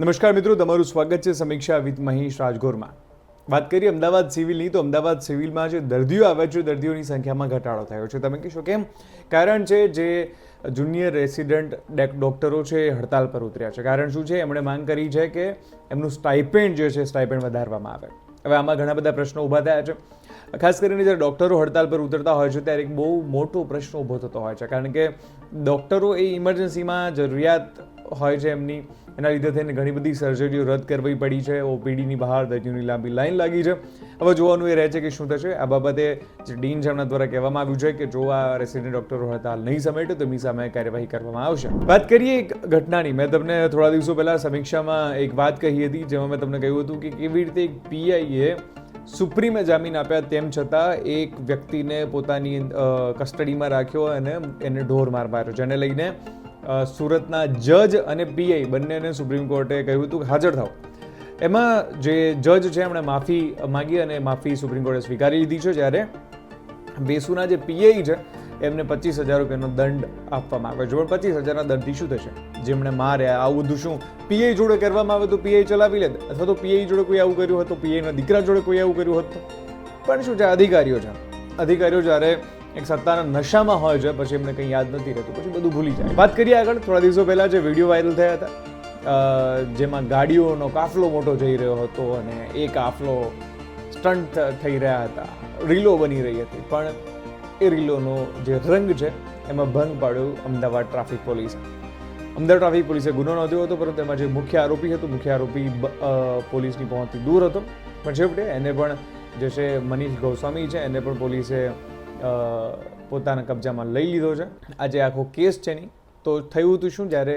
નમસ્કાર મિત્રો, તમારું સ્વાગત છે સમીક્ષા વિથ મહેશ રાજગોરમાં. વાત કરીએ અમદાવાદ સિવિલની, તો અમદાવાદ સિવિલમાં જે દર્દીઓ આવે છે દર્દીઓની સંખ્યામાં ઘટાડો થયો છે. તમે કહેશો કેમ? કારણ છે જે જુનિયર રેસિડન્ટ ડોક્ટરો છે એ હડતાલ પર ઉતર્યા છે. કારણ શું છે? એમણે માંગ કરી છે કે એમનું સ્ટાઇપેન્ડ જે છે સ્ટાઇપેન્ડ વધારવામાં આવે. હવે આમાં ઘણા બધા પ્રશ્નો ઊભા થયા છે. ખાસ કરીને જ્યારે ડૉક્ટરો હડતાલ પર ઉતરતા હોય છે ત્યારે એક બહુ મોટો પ્રશ્ન ઊભો થતો હોય છે. કારણ કે ડૉક્ટરો એ ઇમરજન્સીમાં જરૂરિયાત હોય છે એમની, એના લીધે થઈને ઘણી બધી સર્જરીઓ રદ કરવી પડી છે. ઓપીડીની બહાર દર્દીઓની લાંબી લાઈન લાગી છે. હવે જોવાનું એ રહે છે કે શું થશે. આ બાબતે જે ડીન છે એમના દ્વારા કહેવામાં આવ્યું છે કે જો આ રેસિડેન્ટ ડૉક્ટરો હડતાલ નહીં સમેટે તો એમની સામે કાર્યવાહી કરવામાં આવશે. વાત કરીએ એક ઘટનાની. મેં તમને થોડા દિવસો પહેલાં સમીક્ષામાં એક વાત કહી હતી, જેમાં મેં તમને કહ્યું હતું કે કેવી રીતે એક પીઆઈએ સુપ્રીમે જામીન આપ્યા તેમ છતાં એક વ્યક્તિને પોતાની કસ્ટડીમાં રાખ્યો અને એને ઢોર માર માર્યો, જેને લઈને સુરતના જજ અને પીઆઈ બંનેને સુપ્રીમ કોર્ટે કહ્યું હતું કે હાજર થાવ. એમાં જે જજ છે એમણે માફી માગી અને માફી સુપ્રીમ કોર્ટે સ્વીકારી લીધી છે. જ્યારે બેસુના જે પીઆઈ છે એમને 25,000 રૂપિયાનો દંડ આપવામાં આવ્યો છે. પણ 25,000ના દંડથી શું થશે? જેમણે માર્યા આવું બધું શું પીઆઈ જોડે કરવામાં આવે તો પીઆઈ ચલાવી લે, અથવા તો પીઆઈ જોડે કોઈ આવું કર્યું હતું, પીઆઈના દીકરા જોડે કોઈ આવું કર્યું હતું. પણ શું છે, અધિકારીઓ છે. અધિકારીઓ જ્યારે એક સત્તાના નશામાં હોય છે પછી એમને કંઈ યાદ નથી રહેતું, પછી બધું ભૂલી જાય. વાત કરીએ આગળ. થોડા દિવસો પહેલા જે વિડીયો વાયરલ થયા હતા, જેમાં ગાડીઓનો કાફલો મોટો જઈ રહ્યો હતો અને એ કાફલો સ્ટન્ટ થઈ રહ્યા હતા, રીલો બની રહી હતી. પણ એ રીલોનો જે રંગ છે એમાં ભંગ પાડ્યો અમદાવાદ ટ્રાફિક પોલીસે. અમદાવાદ ટ્રાફિક પોલીસે ગુનો નોંધ્યો હતો, પરંતુ એમાં જે મુખ્ય આરોપી હતો, મુખ્ય આરોપી પોલીસની પહોંચથી દૂર હતો. પણ છેવટે એને પણ જે છે મનીષ ગોસ્વામી છે એને પણ પોલીસે પોતાના કબજામાં લઈ લીધો છે. આજે આખો કેસ છે નહીં તો થયું હતું શું, જ્યારે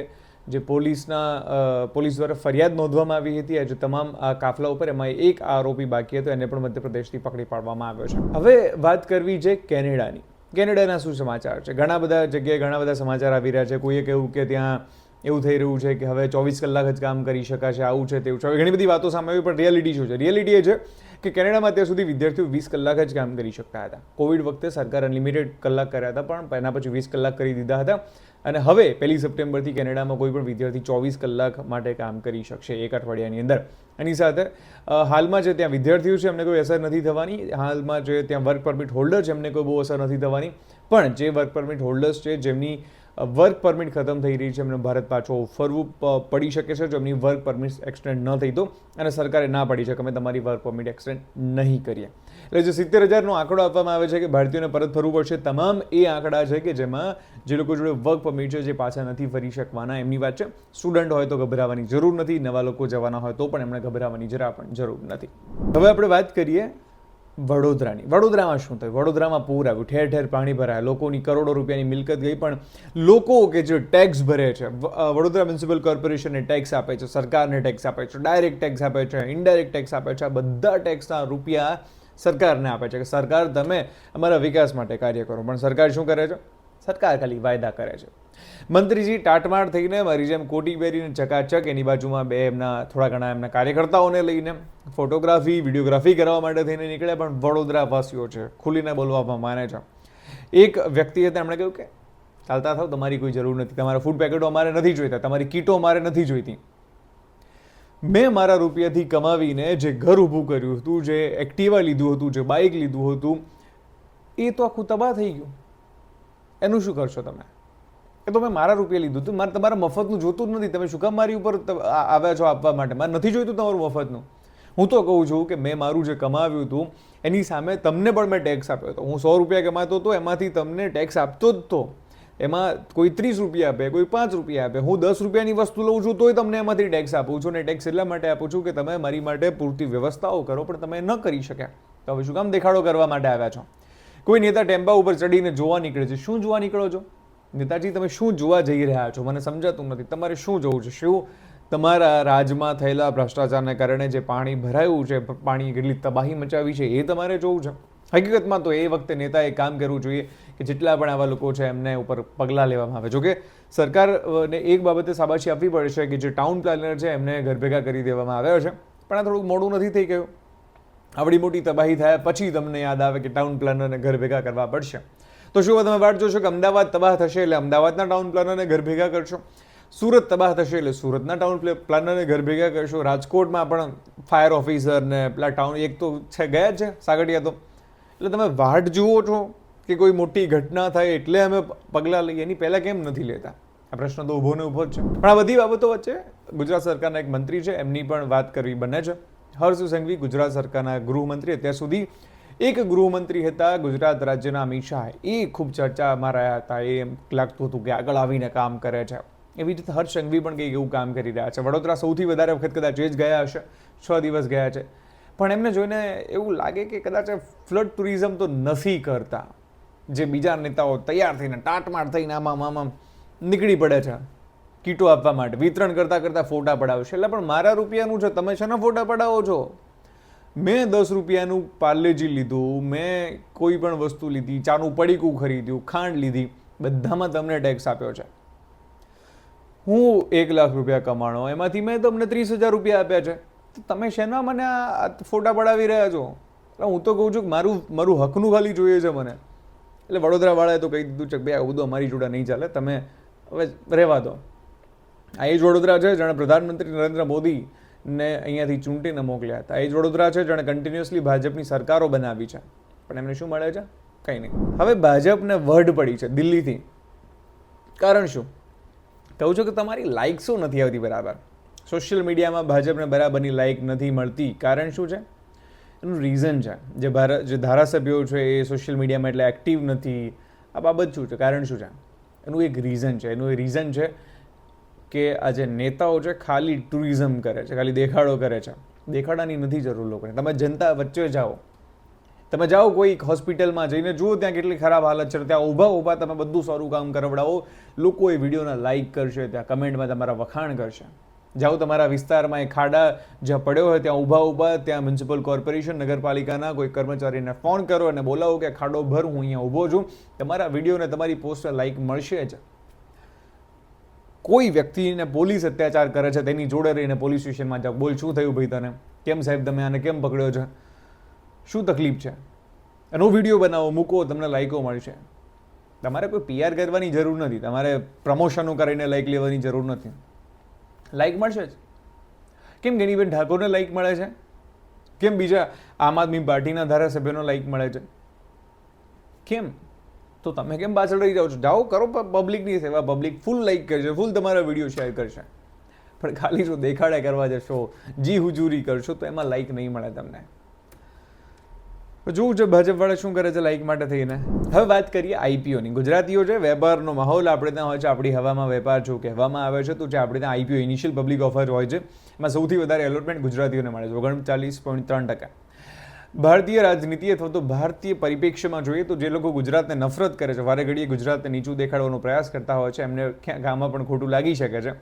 જે પોલીસ દ્વારા ફરિયાદ નોંધવામાં આવી હતી આજે તમામ આ કાફલા ઉપર, એમાં એક આરોપી બાકી હતો, એને પણ મધ્યપ્રદેશથી પકડી પાડવામાં આવ્યો છે. હવે વાત કરવી છે કેનેડાની. કેનેડાના શું સમાચાર છે? ઘણા બધા જગ્યાએ ઘણા બધા સમાચાર આવી રહ્યા છે. કોઈએ કહ્યું કે ત્યાં એવું થઈ રહ્યું છે કે હવે 24 કલાક જ કામ કરી શકાશે, આવું છે તેવું છે. ઘણી બધી વાતો સામે આવી, પણ રિયાલિટી શું છે? રિયાલિટી એ છે કે કેનેડામાં અત્યાર સુધી વિદ્યાર્થીઓ 20 કલાક જ કામ કરી શકતા હતા. કોવિડ વખતે સરકાર અનલિમિટેડ કલાક કર્યા હતા, પણ એના પછી 20 કલાક કરી દીધા હતા. અને હવે 1 સપ્ટેમ્બરથી કેનેડામાં કોઈ પણ વિદ્યાર્થી 24 કલાક માટે કામ કરી શકશે એક અઠવાડિયાની અંદર. એની સાથે હાલમાં જે ત્યાં વિદ્યાર્થીઓ છે એમને કોઈ અસર નથી થવાની. હાલમાં જે ત્યાં વર્ક પરમિટ હોલ્ડર છે એમને કોઈ બહુ અસર નથી થવાની. પણ જે વર્ક પરમિટ હોલ્ડર્સ છે જેમની વર્ક પરમિટ ખતમ થઈ રહી છે એમને ભારત પાછો ફરવું પડી શકે છે જો એમની વર્ક પરમિટ એક્સટેન્ડ ન થઈ તો. અને સરકારે ના પાડી છે કે અમે તમારી વર્ક પરમિટ એક્સટેન્ડ નહીં કરીએ. એટલે જે 70,000નો આંકડો આપવામાં આવે છે કે ભારતીયોને પરત ફરવું પડશે, તમામ એ આંકડા છે કે જેમાં જે લોકો જોડે વર્ક પરમિટ છે જે પાછા નથી ફરી શકવાના એમની વાત છે. સ્ટુડન્ટ હોય તો ગભરાવાની જરૂર નથી, નવા લોકો જવાના હોય તો પણ એમણે ગભરાવાની જરા પણ જરૂર નથી. હવે આપણે વાત કરીએ વડોદરાની. વડોદરામાં શું થયું? વડોદરામાં પૂર આવ્યું, ઠેર ઠેર પાણી ભરાયા, લોકોની કરોડો રૂપિયાની મિલકત ગઈ. પણ લોકો કે જે ટેક્સ ભરે છે, વડોદરા મ્યુનિસિપલ કોર્પોરેશનને ટેક્સ આપે છે, સરકારને ટેક્સ આપે છે, ડાયરેક્ટ ટેક્સ આપે છે, ઇનડાયરેક્ટ ટેક્સ આપે છે, આ બધા ટેક્સના રૂપિયા સરકારને આપે છે કે સરકાર તમે અમારા વિકાસ માટે કાર્ય કરો. પણ સરકાર શું કરે છે? સરકાર ખાલી વાયદા કરે છે. મંત્રીજી ટાટમાટ થઈને મારી જેમ કોટી પહેરીને ચકાચક એની બાજુમાં બે એમના થોડા ઘણા એમના કાર્યકર્તાઓને લઈને ફોટોગ્રાફી વિડીયોગ્રાફી કરવા માટે થઈને નીકળ્યા. પણ વડોદરાવાસીઓ છે ખુલીને બોલવામાં માને છે. એક વ્યક્તિ હતા, એમણે કહ્યું કે ચાલતા થાવ, તમારી કોઈ જરૂર નથી, તમારા ફૂડ પેકેટો અમારે નથી જોઈતા, તમારી કીટો અમારે નથી જોઈતી. મેં મારા રૂપિયાથી કમાવીને જે ઘર ઊભું કર્યું હતું, જે એક્ટિવા લીધું હતું, જે બાઇક લીધું હતું, એ તો આખું તબાહ થઈ ગયું. એનું શું કરશો તમે? એ તો મેં મારા રૂપિયા લીધું હતું, મારે તમારા મફતનું જોતું જ નથી. તમે શું કામ મારી ઉપર આવ્યા છો આપવા માટે? મારે નથી જોઈતું તમારું મફતનું. હું તો કહું છું કે મેં મારું જે કમાવ્યું હતું એની સામે તમને પણ મેં ટેક્સ આપ્યો હતો. હું 100 રૂપિયા કમાતો હતો, એમાંથી તમને ટેક્સ આપતો જ હતો. એમાં કોઈ 30 રૂપિયા આપે, કોઈ 5 રૂપિયા આપે. હું 10 રૂપિયાની વસ્તુ લઉં છું તોય તમને એમાંથી ટેક્સ આપું છું. ને ટેક્સ એટલા માટે આપું છું કે તમે મારી માટે પૂરતી વ્યવસ્થાઓ કરો, પણ તમે ન કરી શક્યા. તો હવે શું કામ દેખાડો કરવા માટે આવ્યા છો? કોઈ નેતા ટેમ્પા ઉપર ચડીને જોવા નીકળે છે. શું જોવા નીકળો છો નેતાજી? તમે શું જોવા જઈ રહ્યા છો? મને સમજાતું નથી. તમારે શું જોવું છે? શું તમારા રાજમાં થયેલા ભ્રષ્ટાચારને કારણે જે પાણી ભરાયું છે, પાણી કેટલી તબાહી મચાવી છે, એ તમારે જોવું છે? હકીકતમાં તો એ વખતે નેતાએ કામ કરવું જોઈએ કે જેટલા પણ આવા લોકો છે એમને ઉપર પગલાં લેવામાં આવે. જોકે સરકારને એક બાબતે શાબાશી આપવી પડે છે કે જે ટાઉન પ્લાનર છે એમને ઘર ભેગા કરી દેવામાં આવ્યા છે. પણ આ થોડુંક મોડું નથી થઈ ગયું? આવડી મોટી તબાહી થયા પછી તમને યાદ આવે કે ટાઉન પ્લાનરને ઘર ભેગા કરવા પડશે. તો શું તમે વાટ જોશો કે અમદાવાદ તબાહ થશે એટલે અમદાવાદના ટાઉન પ્લાનરને ઘર ભેગા કરશો? સુરત તબાહ થશે એટલે સુરતના ટાઉન પ્લાનરને ઘર ભેગા કરશો. રાજકોટમાં પણ ફાયર ઓફિસર ને પેલા ટાઉન એક તો છે ગયા જ છે સાગઠિયા તો. એટલે તમે વાટ જુઓ છો કે કોઈ મોટી ઘટના થાય એટલે અમે પગલાં લઈએ, એની પહેલાં કેમ નથી લેતા? આ પ્રશ્ન તો ઊભો ને ઊભો જ છે. પણ આ બધી બાબતો વચ્ચે ગુજરાત સરકારના એક મંત્રી છે, એમની પણ વાત કરવી બને છે. હર્ષ સંઘવી ગુજરાત સરકારના ગૃહમંત્રી, અત્યાર સુધી એક ગૃહમંત્રી હતા ગુજરાત રાજ્યના અમિત શાહ, એ ખૂબ ચર્ચામાં રહ્યા હતા. એ એમ લાગતું હતું કે આગળ આવીને કામ કરે છે. એવી રીતે હર્ષ સંઘવી પણ કંઈક એવું કામ કરી રહ્યા છે. વડોદરા સૌથી વધારે વખત કદાચ એ જ ગયા હશે, 6 દિવસ ગયા છે. પણ એમને જોઈને એવું લાગે કે કદાચ ફ્લડ ટુરિઝમ તો નથી કરતા, જે બીજા નેતાઓ તૈયાર થઈને ટાટમાટ થઈને આમાં નીકળી પડે છે કીટો આપવા માટે, વિતરણ કરતાં કરતાં ફોટા પડાવશે. એટલે પણ મારા રૂપિયાનું છે, તમે છે ને ફોટા પડાવો છો. મેં 10 રૂપિયાનું પાર્લેજી લીધું, મેં કોઈ પણ વસ્તુ લીધી, ચાનું પડીકું ખરીદ્યું, ખાંડ લીધી, બધામાં તમને ટેક્સ આપ્યો છે. હું 1 લાખ રૂપિયા કમાણો, એમાંથી મેં તમને 30,000 રૂપિયા આપ્યા છે. તો તમે શેના મને આ ફોટા પડાવી રહ્યા છો? હું તો કહું છું કે મારું હકનું ખાલી જોઈએ છે મને. એટલે વડોદરાવાળાએ તો કહી દીધું છે કે ભાઈ આવું બધું અમારી જોડે નહીં ચાલે, તમે હવે રહેવા દો. આ એ જ વડોદરા છે જેણે પ્રધાનમંત્રી નરેન્દ્ર મોદીને અહીંયાથી ચૂંટીને મોકલ્યા હતા. એ જ વડોદરા છે જેણે કન્ટિન્યુઅસલી ભાજપની સરકારો બનાવી છે. પણ એમને શું મળે છે? કંઈ નહીં. હવે ભાજપને વઢ પડી છે દિલ્હીથી. કારણ શું? કહું છું કે તમારી લાઇક્સો નથી આવતી બરાબર. સોશિયલ મીડિયામાં ભાજપને બરાબરની લાઇક નથી મળતી. કારણ શું છે? એનું રીઝન છે. જે ધારાસભ્યો છે એ સોશિયલ મીડિયામાં એટલે એક્ટિવ નથી. આ બાબત શું છે? કારણ શું છે? એનું એક રીઝન છે. એનું એ રીઝન છે કે આ જે નેતાઓ છે ખાલી ટુરિઝમ કરે છે, ખાલી દેખાડો કરે છે. દેખાડાની નથી જરૂર લોકોને. તમે જનતા વચ્ચે જાઓ, તમે જાઓ કોઈ હોસ્પિટલમાં જઈને જુઓ ત્યાં કેટલી ખરાબ હાલત છે. ત્યાં ઊભા તમે બધું સારું કામ કરાવડાવો, લોકો એ વિડીયોના લાઇક કરશે, ત્યાં કમેન્ટમાં તમારા વખાણ કરશે. જાઓ તમારા વિસ્તારમાં એ ખાડા જ્યાં પડ્યો હોય ત્યાં ઊભા ત્યાં મ્યુનિસિપલ કોર્પોરેશન નગરપાલિકાના કોઈ કર્મચારીને ફોન કરો અને બોલાવો કે ખાડો ભર, હું અહીંયા ઊભો છું. તમારા વિડીયોને તમારી પોસ્ટને લાઇક મળશે જ. કોઈ વ્યક્તિને પોલીસ અત્યાચાર કરે છે તેની જોડે રહીને પોલીસ સ્ટેશનમાં જાઓ, બોલ શું થયું ભાઈ તને, કેમ સાહેબ તમે આને કેમ પકડ્યો છે, શું તકલીફ છે, એનો વિડીયો બનાવો, મૂકો, તમને લાઇકો મળશે. તમારે કોઈ PR કરવાની જરૂર નથી, તમારે પ્રમોશનો કરીને લાઇક લેવાની જરૂર નથી. લાઇક મળશે જ. કેમ ગેનીબેન ઠાકોરને લાઇક મળે છે? કેમ બીજા આમ આદમી પાર્ટીના ધારાસભ્યોનો લાઇક મળે છે? કેમ? તો તમે કેમ પાછળ રહી જાઓ છો? જાઓ કરો પબ્લિકની સેવા. પબ્લિક ફૂલ લાઇક કરશે, ફૂલ તમારા વિડીયો શેર કરશે. પણ ખાલી જો દેખાડે કરવા જશો, જી હુજુરી કરશો તો એમાં લાઇક નહીં મળે તમને. જોવું છે ભાજપવાળા શું કરે છે લાઇક માટે થઈને. હવે વાત કરીએ IPOની. ગુજરાતીઓ છે વેપારનો માહોલ આપણે ત્યાં હોય છે, આપણી હવામાં વેપાર જો કહેવામાં આવે છે. તો જે આપણે ત્યાં IPO ઇનિશિયલ પબ્લિક ઓફર હોય છે એમાં સૌથી વધારે એલોટમેન્ટ ગુજરાતીઓને મળે છે, 39.3%. ભારતીય રાજનીતિ અથવા તો ભારતીય પરિપ્રેક્ષ્યમાં જોઈએ તો જે લોકો ગુજરાતને નફરત કરે છે, વારે ઘડીએ ગુજરાતને નીચું દેખાડવાનો પ્રયાસ કરતા હોય છે, એમને ક્યાંક આમાં પણ ખોટું લાગી શકે છે.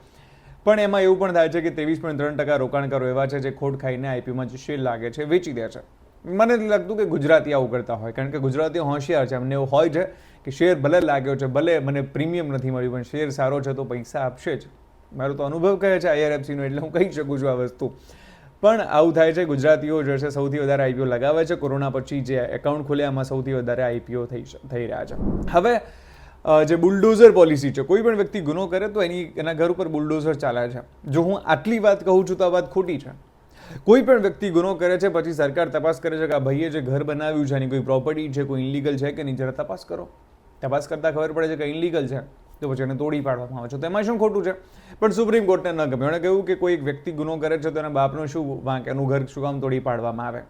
પણ એમાં એવું પણ થાય છે કે 23.3% રોકાણકારો એવા છે જે ખોટ ખાઈને IPOમાં જે શેર લાગે છે વેચી દે છે. મને નથી લાગતું કે ગુજરાતી આવું કરતા હોય, કારણ કે ગુજરાતીઓ હોશિયાર છે. અમને એવું હોય છે કે શેર ભલે લાગ્યો છે, ભલે મને પ્રીમિયમ નથી મળ્યું, પણ શેર સારો છે તો પૈસા આપશે જ. મારો તો અનુભવ કહે છે IRFCનો, એટલે હું કહી શકું છું આ વસ્તુ. પણ આવું થાય છે. ગુજરાતીઓ જે છે સૌથી વધારે IPO લગાવે છે. કોરોના પછી જે એકાઉન્ટ ખોલ્યા એમાં સૌથી વધારે IPO થઈ રહ્યા છે. હવે જે બુલડોઝર પોલિસી છે, કોઈ પણ વ્યક્તિ ગુનો કરે તો એના ઘર ઉપર બુલડોઝર ચાલે છે. જો હું આટલી વાત કહું છું તો આ વાત ખોટી છે. કોઈ પણ વ્યક્તિ ગુનો કરે છે પછી સરકાર તપાસ કરે છે કે આ ભાઈએ જે ઘર બનાવ્યું છે એની કોઈ પ્રોપર્ટી છે, કોઈ ઇનલીગલ છે કે નહીં, જરા તપાસ કરો. તપાસ કરતાં ખબર પડે છે કે ઇનલીગલ છે તો પછી એને તોડી પાડવામાં આવે છે. તો એમાં શું ખોટું છે? પણ સુપ્રીમ કોર્ટને ન ગમે. એણે કહ્યું કે કોઈ એક વ્યક્તિ ગુનો કરે છે તો એના બાપનો શું વાંક, એનું ઘર શું કામ તોડી પાડવામાં આવે.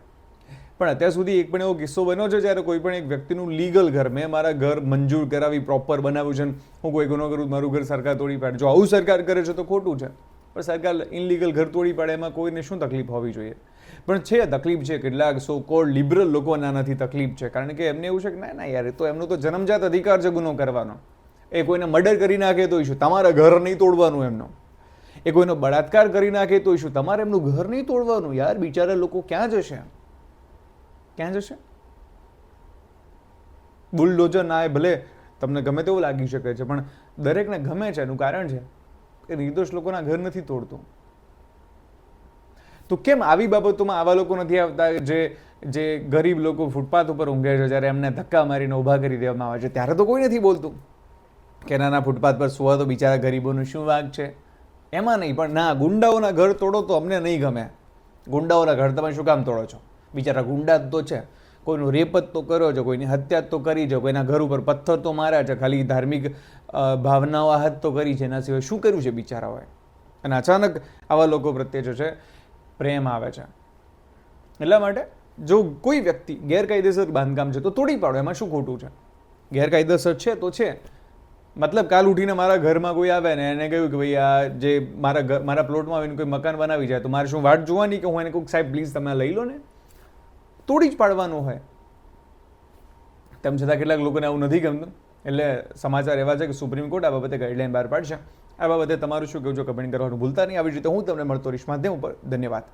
પણ અત્યાર સુધી એક પણ એવો કિસ્સો બન્યો છે જ્યારે કોઈ પણ એક વ્યક્તિનું લીગલ ઘર, મેં મારા ઘર મંજૂર કરાવી પ્રોપર બનાવ્યું છે, હું કોઈ ગુનો કરું મારું ઘર સરકાર તોડી પાડે? જો આવું સરકાર કરે છે તો ખોટું છે. પણ સરકાર ઇનલીગલ ઘર તોડી પાડે એમાં કોઈને શું તકલીફ હોવી જોઈએ? પણ છે તકલીફ છે. કેટલાક સો કોલ્ડ લિબરલ લોકોને આનાથી તકલીફ છે, કારણ કે એમને એવું છે કે ના યાર, તો એમનો તો જન્મજાત અધિકાર છે ગુનો કરવાનો. એ કોઈને મર્ડર કરી નાખે તો શું તમારા ઘર નહીં તોડવાનું એમનો? એ કોઈનો બળાત્કાર કરી નાખે તો શું તમારે એમનું ઘર નહીં તોડવાનું? યાર બિચારા લોકો ક્યાં જશે? ક્યાં જશે? બુલડોઝર ના એ ભલે તમને ગમે તેવું લાગી શકે છે, પણ દરેકને ગમે છે. એનું કારણ છે કે નિર્દોષ લોકોના ઘર નથી તોડતું. તો કેમ આવી બાબતોમાં આવા લોકો નથી આવતા જે ગરીબ લોકો ફૂટપાથ ઉપર ઊંઘે છે, જ્યારે એમને ધક્કા મારીને ઊભા કરી દેવામાં આવે છે ત્યારે તો કોઈ નથી બોલતું? કે નાના ફૂટપાથ પર સુવા તો બિચારા ગરીબોનું શું વાંક છે? એમાં નહીં, પણ ના, ગુંડાઓના ઘર તોડો તો અમને નહીં ગમે. ગુંડાઓના ઘર તમે શું કામ તોડો છો? બિચારા ગુંડા જ તો છે. કોઈનું રેપ જ તો કર્યો છે, કોઈની હત્યા જ તો કરી છે, કોઈના ઘર ઉપર પથ્થર તો માર્યા છે, ખાલી ધાર્મિક ભાવનાઓ આહત તો કરી છે, એના સિવાય શું કર્યું છે બિચારાઓએ? અને અચાનક આવા લોકો પ્રત્યે જે છે પ્રેમ આવે છે. એટલા માટે જો કોઈ વ્યક્તિ ગેરકાયદેસર બાંધકામ છે તો તોડી પાડો, એમાં શું ખોટું છે? ગેરકાયદેસર છે તો છે. મતલબ કાલ ઉઠીને મારા ઘરમાં કોઈ આવે ને એને કહ્યું કે ભાઈ આ જે મારા પ્લોટમાં આવીને કોઈ મકાન બનાવી જાય તો મારે શું વાટ જોવાની કે હું એને કહું સાહેબ પ્લીઝ તમે લઈ લો ને? તોડી જ પાડવાનું હોય. તેમ છતાં કેટલાક લોકોને આવું નથી ગમતું. એટલે સમાચાર એવા છે કે સુપ્રીમ કોર્ટ આ બાબતે ગાઈડલાઈન બહાર પાડશે. આ બાબતે તમારું શું કહેવું છો કમેન્ટ કરવાનું ભૂલતા નહીં. આવી રીતે હું તમને મળતો રહીશ માધ્યમ ઉપર. ધન્યવાદ.